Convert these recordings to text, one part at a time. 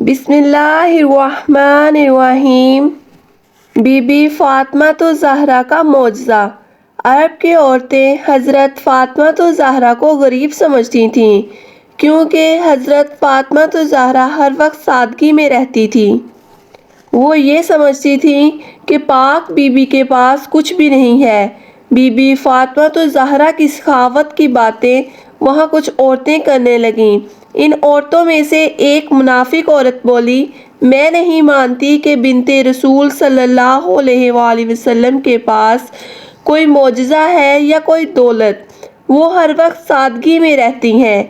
بسم اللہ الرحمن الرحیم۔ بی بی فاطمہ زہرا کا معجزہ۔ عرب کی عورتیں حضرت فاطمہ زہرا کو غریب سمجھتی تھیں کیونکہ حضرت فاطمہ زہرا ہر وقت سادگی میں رہتی تھی۔ وہ یہ سمجھتی تھیں کہ پاک بی بی کے پاس کچھ بھی نہیں ہے۔ بی بی فاطمہ زہرا کی سخاوت کی باتیں وہاں کچھ عورتیں کرنے لگیں۔ ان عورتوں میں سے ایک منافق عورت بولی، میں نہیں مانتی کہ بنت رسول صلی اللہ علیہ وآلہ وسلم کے پاس کوئی معجزہ ہے یا کوئی دولت، وہ ہر وقت سادگی میں رہتی ہیں۔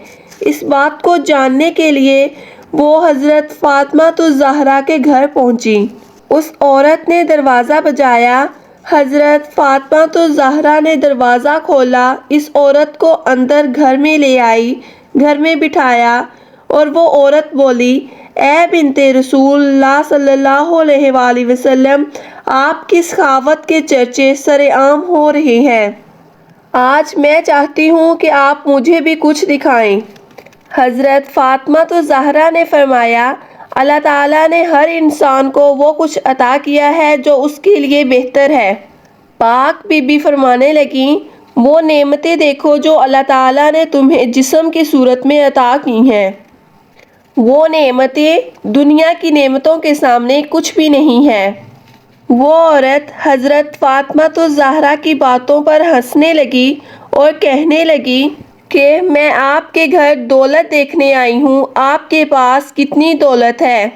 اس بات کو جاننے کے لیے وہ حضرت فاطمہ زہرا کے گھر پہنچی۔ اس عورت نے دروازہ بجایا۔ حضرت فاطمہ زہرا نے دروازہ کھولا، اس عورت کو اندر گھر میں لے آئی، گھر میں بٹھایا اور وہ عورت بولی، اے بنت رسول اللہ صلی اللہ علیہ وآلہ وسلم، آپ کی سخاوت کے چرچے سرعام ہو رہے ہیں۔ آج میں چاہتی ہوں کہ آپ مجھے بھی کچھ دکھائیں۔ حضرت فاطمہ زہرا نے فرمایا، اللہ تعالیٰ نے ہر انسان کو وہ کچھ عطا کیا ہے جو اس کے لیے بہتر ہے۔ پاک بی بی فرمانے لگیں، وہ نعمتیں دیکھو جو اللہ تعالیٰ نے تمہیں جسم کی صورت میں عطا کی ہیں۔ وہ نعمتیں دنیا کی نعمتوں کے سامنے کچھ بھی نہیں ہیں۔ وہ عورت حضرت فاطمہ زہرا کی باتوں پر ہنسنے لگی اور کہنے لگی کہ میں آپ کے گھر دولت دیکھنے آئی ہوں، آپ کے پاس کتنی دولت ہے؟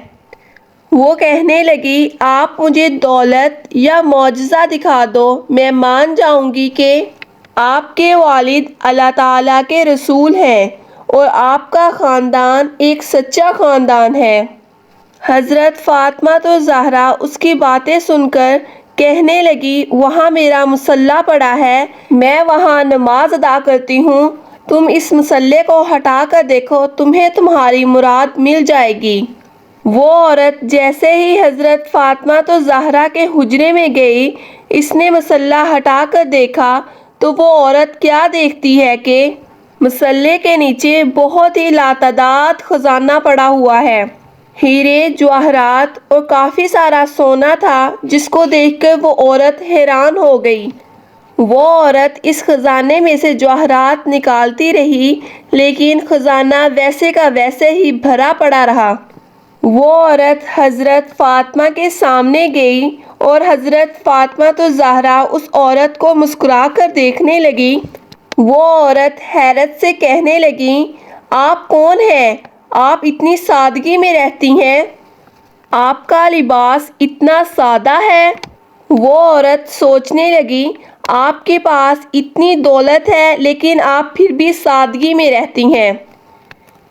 وہ کہنے لگی، آپ مجھے دولت یا معجزہ دکھا دو، میں مان جاؤں گی کہ آپ کے والد اللہ تعالیٰ کے رسول ہیں اور آپ کا خاندان ایک سچا خاندان ہے۔ حضرت فاطمہ زہرا اس کی باتیں سن کر کہنے لگی، وہاں میرا مصلی پڑا ہے، میں وہاں نماز ادا کرتی ہوں، تم اس مصلی کو ہٹا کر دیکھو، تمہیں تمہاری مراد مل جائے گی۔ وہ عورت جیسے ہی حضرت فاطمہ زہرا کے حجرے میں گئی، اس نے مصلی ہٹا کر دیکھا تو وہ عورت کیا دیکھتی ہے کہ مصلی کے نیچے بہت ہی لاتعداد خزانہ پڑا ہوا ہے۔ ہیرے، جواہرات اور کافی سارا سونا تھا، جس کو دیکھ کر وہ عورت حیران ہو گئی۔ وہ عورت اس خزانے میں سے جواہرات نکالتی رہی لیکن خزانہ ویسے کا ویسے ہی بھرا پڑا رہا۔ وہ عورت حضرت فاطمہ کے سامنے گئی اور حضرت فاطمہ زہرا اس عورت کو مسکرا کر دیکھنے لگی۔ وہ عورت حیرت سے کہنے لگی، آپ کون ہیں؟ آپ اتنی سادگی میں رہتی ہیں، آپ کا لباس اتنا سادہ ہے۔ وہ عورت سوچنے لگی، آپ کے پاس اتنی دولت ہے لیکن آپ پھر بھی سادگی میں رہتی ہیں۔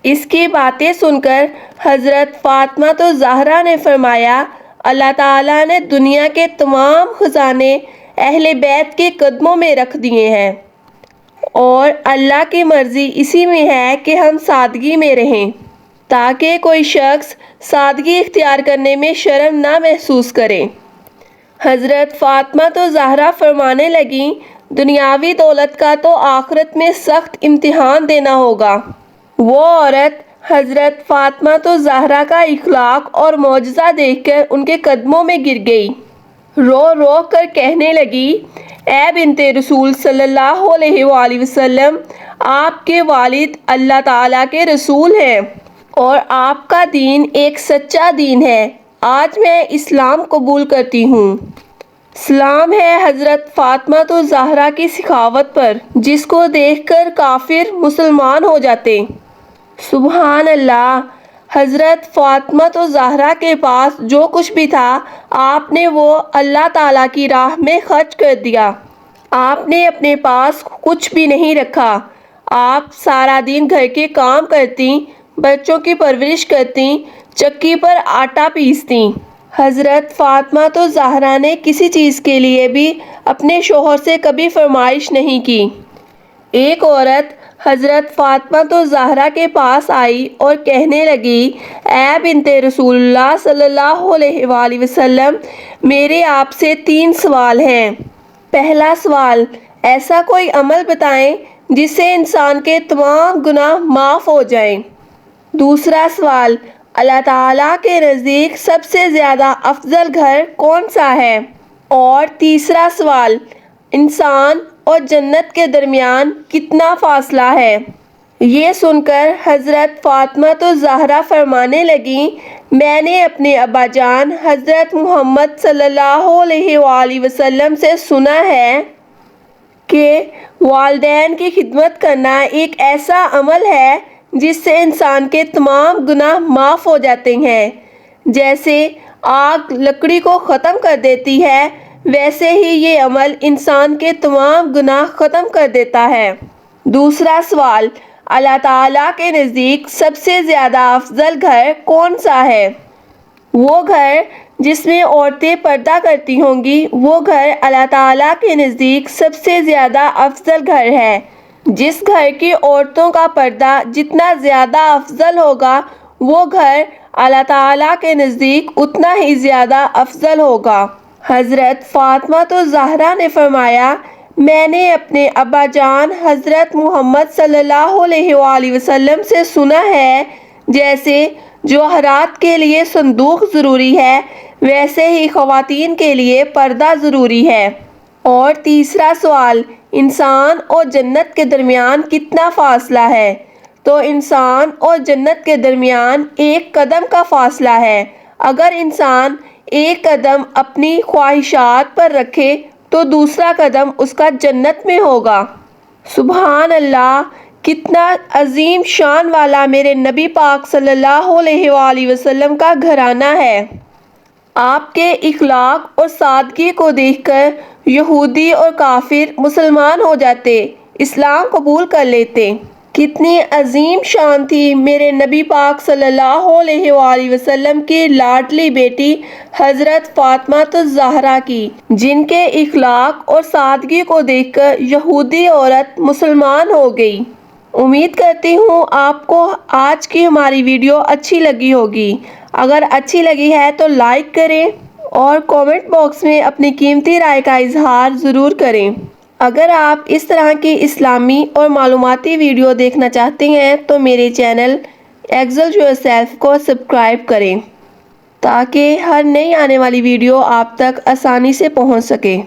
اس کی باتیں سن کر حضرت فاطمہ زہرا نے فرمایا، اللہ تعالیٰ نے دنیا کے تمام خزانے اہل بیت کے قدموں میں رکھ دیے ہیں اور اللہ کی مرضی اسی میں ہے کہ ہم سادگی میں رہیں تاکہ کوئی شخص سادگی اختیار کرنے میں شرم نہ محسوس کرے۔ حضرت فاطمہ زہرا فرمانے لگیں، دنیاوی دولت کا تو آخرت میں سخت امتحان دینا ہوگا۔ وہ عورت حضرت فاطمہ زہرا کا اخلاق اور معجزہ دیکھ کر ان کے قدموں میں گر گئی، رو رو کر کہنے لگی، اے بنت رسول صلی اللہ علیہ وآلہ وسلم، آپ کے والد اللہ تعالیٰ کے رسول ہیں اور آپ کا دین ایک سچا دین ہے، آج میں اسلام قبول کرتی ہوں۔ سلام ہے حضرت فاطمہ زہرا کی سخاوت پر، جس کو دیکھ کر کافر مسلمان ہو جاتے۔ سبحان اللہ! حضرت فاطمہ زہرا کے پاس جو کچھ بھی تھا، آپ نے وہ اللہ تعالیٰ کی راہ میں خرچ کر دیا۔ آپ نے اپنے پاس کچھ بھی نہیں رکھا۔ آپ سارا دن گھر کے کام کرتیں، بچوں کی پرورش کرتیں، چکی پر آٹا پیستیں۔ حضرت فاطمہ زہرا نے کسی چیز کے لیے بھی اپنے شوہر سے کبھی فرمائش نہیں کی۔ ایک عورت حضرت فاطمہ زہرا کے پاس آئی اور کہنے لگی، اے بنت رسول اللہ صلی اللہ علیہ وآلہ وسلم، میرے آپ سے 3 سوال ہیں۔ پہلا سوال، ایسا کوئی عمل بتائیں جس سے انسان کے تمام گناہ معاف ہو جائیں۔ دوسرا سوال، اللہ تعالیٰ کے نزدیک سب سے زیادہ افضل گھر کون سا ہے؟ اور تیسرا سوال، انسان اور جنت کے درمیان کتنا فاصلہ ہے؟ یہ سن کر حضرت فاطمہ الزہرا فرمانے لگیں، میں نے اپنے ابا جان حضرت محمد صلی اللہ علیہ وآلہ وسلم سے سنا ہے کہ والدین کی خدمت کرنا ایک ایسا عمل ہے جس سے انسان کے تمام گناہ معاف ہو جاتے ہیں۔ جیسے آگ لکڑی کو ختم کر دیتی ہے، ویسے ہی یہ عمل انسان کے تمام گناہ ختم کر دیتا ہے۔ دوسرا سوال، اللہ تعالیٰ کے نزدیک سب سے زیادہ افضل گھر کون سا ہے؟ وہ گھر جس میں عورتیں پردہ کرتی ہوں گی، وہ گھر اللہ تعالیٰ کے نزدیک سب سے زیادہ افضل گھر ہے۔ جس گھر کی عورتوں کا پردہ جتنا زیادہ افضل ہوگا، وہ گھر اللہ تعالیٰ کے نزدیک اتنا ہی زیادہ افضل ہوگا۔ حضرت فاطمہ الزہرا نے فرمایا، میں نے اپنے ابا جان حضرت محمد صلی اللہ علیہ وآلہ وسلم سے سنا ہے، جیسے جوہرات کے لیے صندوق ضروری ہے، ویسے ہی خواتین کے لیے پردہ ضروری ہے۔ اور تیسرا سوال، انسان اور جنت کے درمیان کتنا فاصلہ ہے؟ تو انسان اور جنت کے درمیان ایک قدم کا فاصلہ ہے۔ اگر انسان ایک قدم اپنی خواہشات پر رکھے تو دوسرا قدم اس کا جنت میں ہوگا۔ سبحان اللہ، کتنا عظیم شان والا میرے نبی پاک صلی اللہ علیہ وآلہ وسلم کا گھرانہ ہے۔ آپ کے اخلاق اور سادگی کو دیکھ کر یہودی اور کافر مسلمان ہو جاتے، اسلام قبول کر لیتے۔ کتنی عظیم شان تھی میرے نبی پاک صلی اللہ علیہ وآلہ وسلم کی لاڈلی بیٹی حضرت فاطمہ الزہرا کی، جن کے اخلاق اور سادگی کو دیکھ کر یہودی عورت مسلمان ہو گئی۔ امید کرتی ہوں آپ کو آج کی ہماری ویڈیو اچھی لگی ہوگی۔ اگر اچھی لگی ہے تو لائک کریں اور کامنٹ باکس میں اپنی قیمتی رائے کا اظہار ضرور کریں۔ اگر آپ اس طرح کی اسلامی اور معلوماتی ویڈیو دیکھنا چاہتے ہیں تو میرے چینل ایکسل یور سیلف کو سبسکرائب کریں تاکہ ہر نئی آنے والی ویڈیو آپ تک آسانی سے پہنچ سکے۔